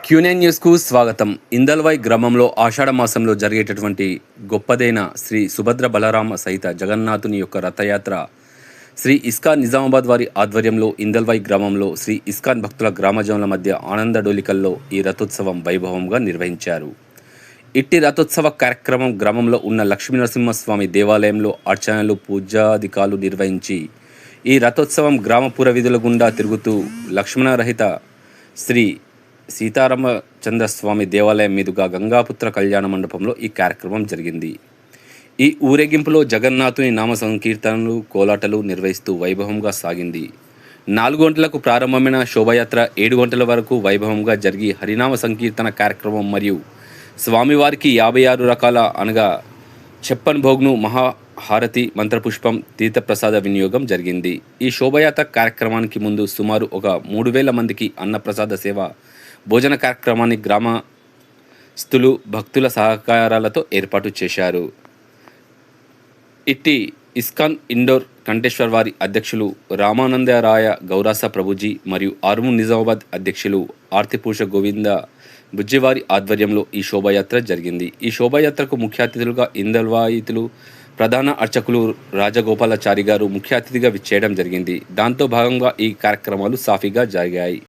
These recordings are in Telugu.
క్యూనైన్ న్యూస్కు స్వాగతం. ఇందల్వాయి గ్రామంలో ఆషాఢ మాసంలో జరిగేటటువంటి గొప్పదైన శ్రీ సుభద్ర బలరామ సహిత జగన్నాథుని యొక్క రథయాత్ర శ్రీ ఇస్కాన్ నిజామాబాద్ వారి ఆధ్వర్యంలో ఇందల్వాయి గ్రామంలో శ్రీ ఇస్కాన్ భక్తుల గ్రామజనుల మధ్య ఆనంద డోలికల్లో ఈ రథోత్సవం వైభవంగా నిర్వహించారు. ఇట్టి రథోత్సవ కార్యక్రమం గ్రామంలో ఉన్న లక్ష్మీనరసింహస్వామి దేవాలయంలో అర్చనలు పూజాధికాలు నిర్వహించి ఈ రథోత్సవం గ్రామ పురవీధుల గుండా తిరుగుతూ లక్ష్మణరహిత శ్రీ సీతారామచంద్రస్వామి దేవాలయం మీదుగా గంగాపుత్ర కళ్యాణ మండపంలో ఈ కార్యక్రమం జరిగింది. ఈ ఊరేగింపులో జగన్నాథుని నామ సంకీర్తనలు, కోలాటలు నిర్వహిస్తూ వైభవంగా సాగింది. 4 గంటలకు ప్రారంభమైన శోభయాత్ర 7 గంటల వరకు వైభవంగా జరిగి హరినామ సంకీర్తన కార్యక్రమం మరియు స్వామివారికి 56 రకాల అనగా చెప్పన్ భోగ్ను, మహాహారతి, మంత్రపుష్పం, తీర్థప్రసాద వినియోగం జరిగింది. ఈ శోభయాత్ర కార్యక్రమానికి ముందు సుమారు ఒక 3000 మందికి అన్నప్రసాద సేవ భోజన కార్యక్రమాన్ని గ్రామస్తులు భక్తుల సహకారాలతో ఏర్పాటు చేశారు. ఇట్టి ఇస్కాన్ ఇండోర్ కంఠేశ్వర్ వారి అధ్యక్షులు రామానందరాయ గౌరాస ప్రభుజీ మరియు ఆర్ము నిజామాబాద్ అధ్యక్షులు ఆర్తిపూష గోవింద బుజ్జివారి ఆధ్వర్యంలో ఈ శోభాయాత్ర జరిగింది. ఈ శోభాయాత్రకు ముఖ్య అతిథులుగా ఇందల్వాయితులు ప్రధాన అర్చకులు రాజగోపాలాచారి గారు ముఖ్య అతిథిగా విచ్చేయడం జరిగింది. దాంతో భాగంగా ఈ కార్యక్రమాలు సాఫీగా జరిగాయి.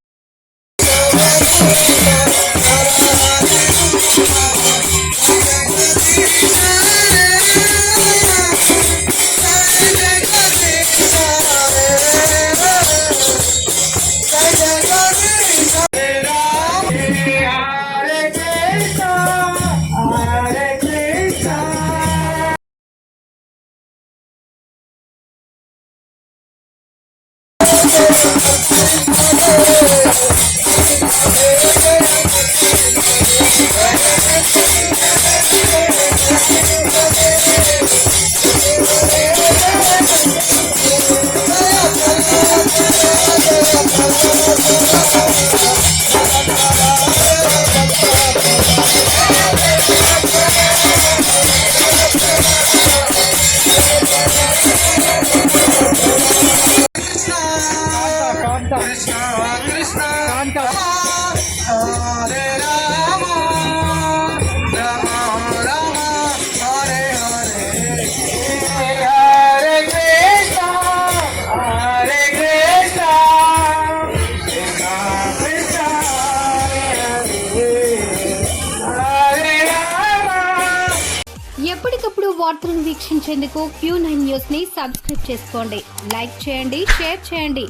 ఎప్పటికప్పుడు వార్తలను వీక్షించేందుకు Q9 న్యూస్ ని సబ్స్క్రైబ్ చేసుకోండి, లైక్ చేయండి, షేర్ చేయండి.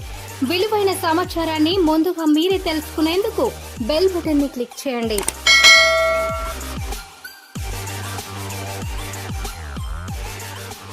విలువైన సమాచారాన్ని ముందుగా మీరే తెలుసుకునేందుకు బెల్ బటన్ ని క్లిక్ చేయండి.